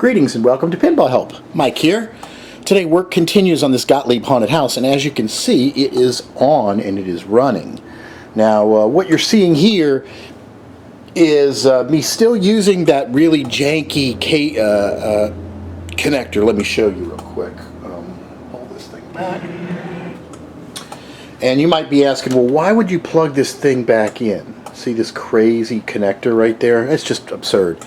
Greetings and welcome to PinballHelp. Mike here. Today work continues on this Gottlieb Haunted House, and as you can see, it is on and it is running. Now what you're seeing here is me still using that really janky connector. Let me show you real quick. Hold this thing back. And you might be asking, well, why would you plug this thing back in? See this crazy connector right there? It's just absurd.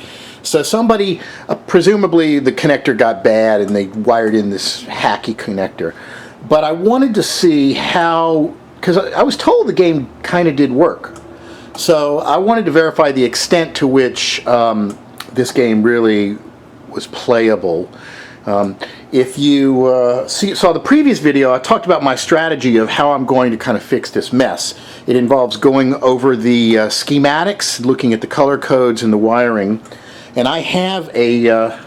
So somebody, presumably the connector got bad and they wired in this hacky connector. But I wanted to see how, because I was told the game kind of did work. So I wanted to verify the extent to which this game really was playable. If you saw the previous video, I talked about my strategy of how I'm going to kind of fix this mess. It involves going over the schematics, looking at the color codes and the wiring. And I have a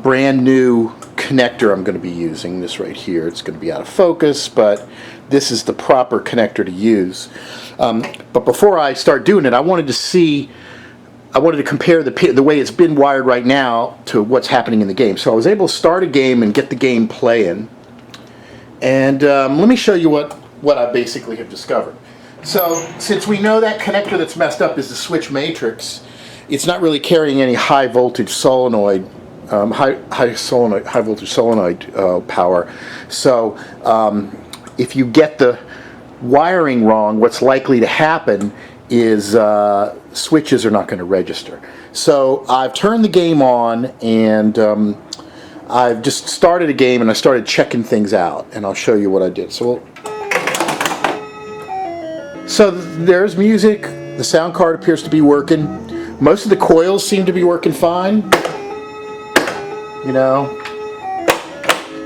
brand new connector I'm going to be using, this right here. It's going to be out of focus, but this is the proper connector to use. But before I start doing it, I wanted to compare the way it's been wired right now to what's happening in the game. So I was able to start a game and get the game playing. And let me show you what I basically have discovered. So since we know that connector that's messed up is the switch matrix, it's not really carrying any high voltage solenoid, high voltage solenoid power. So if you get the wiring wrong, what's likely to happen is switches are not going to register. So I've turned the game on and I've just started a game and I started checking things out, and I'll show you what I did. So there's music. The sound card appears to be working. Most of the coils seem to be working fine. You know,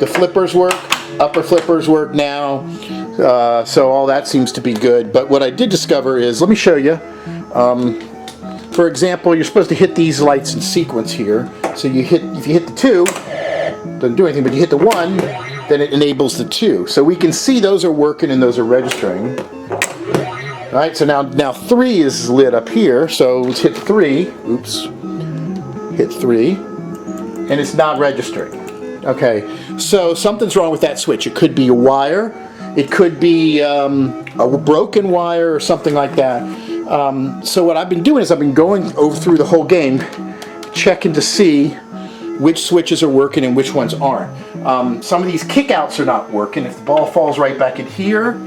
the flippers work, upper flippers work now, so all that seems to be good. But what I did discover is, let me show you. For example, you're supposed to hit these lights in sequence here. So if you hit the 2, doesn't do anything, but you hit the 1, then it enables the 2. So we can see those are working and those are registering. All right, so now 3 is lit up here, so let's hit 3. Oops. Hit 3. And it's not registering. Okay, so something's wrong with that switch. It could be a wire. It could be a broken wire or something like that. So what I've been doing is I've been going over through the whole game, checking to see which switches are working and which ones aren't. Some of these kickouts are not working. If the ball falls right back in here,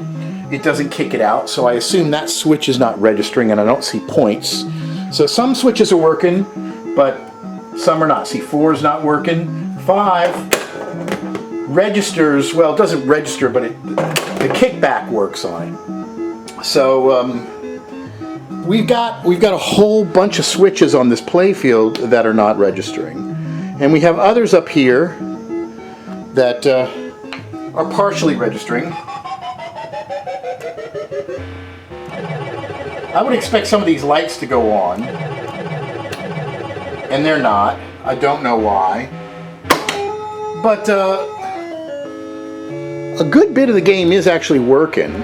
it doesn't kick it out, so I assume that switch is not registering and I don't see points. So some switches are working, but some are not. See, 4 is not working. 5 registers, well, it doesn't register, but the kickback works on it. So we've got a whole bunch of switches on this playfield that are not registering. And we have others up here that are partially registering. I would expect some of these lights to go on, and they're not. I don't know why. But a good bit of the game is actually working.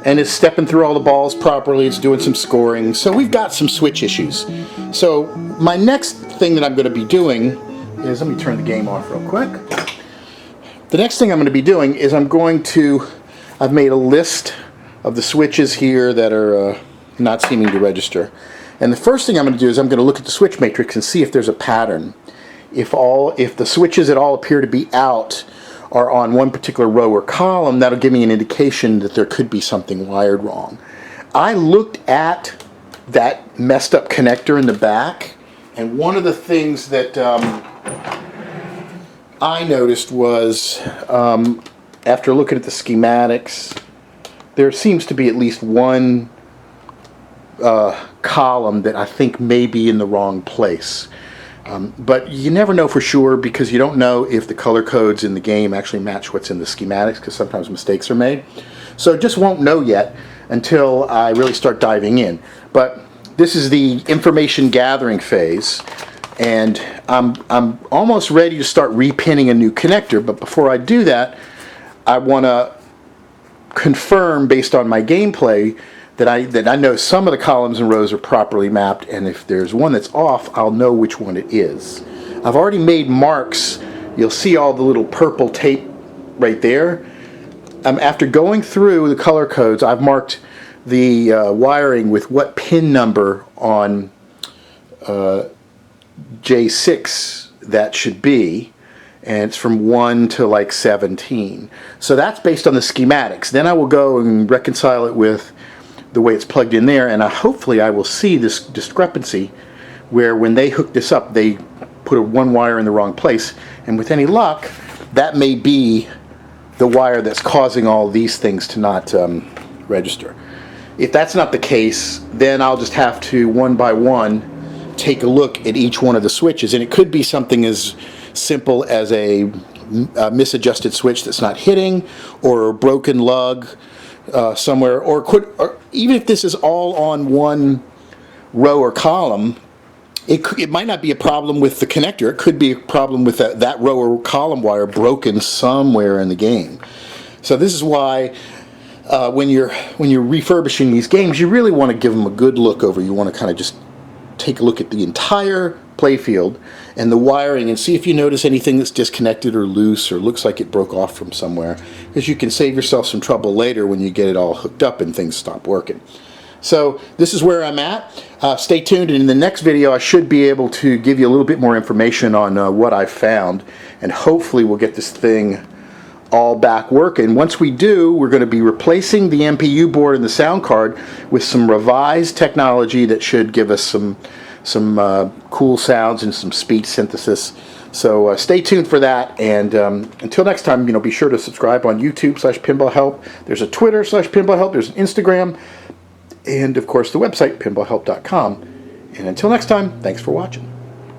And it's stepping through all the balls properly, it's doing some scoring. So we've got some switch issues. So my next thing that I'm going to be doing is, let me turn the game off real quick. The next thing I'm going to be doing is I've made a list of the switches here that are not seeming to register. And the first thing I'm going to do is I'm going to look at the switch matrix and see if there's a pattern. If the switches that all appear to be out are on one particular row or column, that'll give me an indication that there could be something wired wrong. I looked at that messed up connector in the back, and one of the things that I noticed was, after looking at the schematics, there seems to be at least one column that I think may be in the wrong place. But you never know for sure, because you don't know if the color codes in the game actually match what's in the schematics, because sometimes mistakes are made. So just won't know yet until I really start diving in. But this is the information gathering phase. And I'm almost ready to start repinning a new connector, but before I do that, I want to confirm, based on my gameplay, that I know some of the columns and rows are properly mapped, and if there's one that's off, I'll know which one it is. I've already made marks. You'll see all the little purple tape right there. After going through the color codes, I've marked the wiring with what pin number on J6 that should be, and it's from 1 to like 17. So that's based on the schematics. Then I will go and reconcile it with the way it's plugged in there, and hopefully I will see this discrepancy where when they hook this up, they put one wire in the wrong place, and with any luck, that may be the wire that's causing all these things to not register. If that's not the case, then I'll just have to, one by one, take a look at each one of the switches, and it could be something as simple as a misadjusted switch that's not hitting, or a broken lug somewhere, or even if this is all on one row or column, it might not be a problem with the connector. It could be a problem with that row or column wire broken somewhere in the game. So this is why when you're refurbishing these games, you really want to give them a good look over. You want to kind of just take a look at the entire playfield and the wiring and see if you notice anything that's disconnected or loose or looks like it broke off from somewhere, because you can save yourself some trouble later when you get it all hooked up and things stop working. So this is where I'm at. Stay tuned, and in the next video I should be able to give you a little bit more information on what I've found, and hopefully we'll get this thing all back working. Once we do, we're going to be replacing the MPU board and the sound card with some revised technology that should give us some cool sounds and some speech synthesis. So stay tuned for that, and until next time, be sure to subscribe on YouTube/PinballHelp. There's a Twitter /PinballHelp. There's an Instagram, and of course the website pinballhelp.com. And until next time, thanks for watching.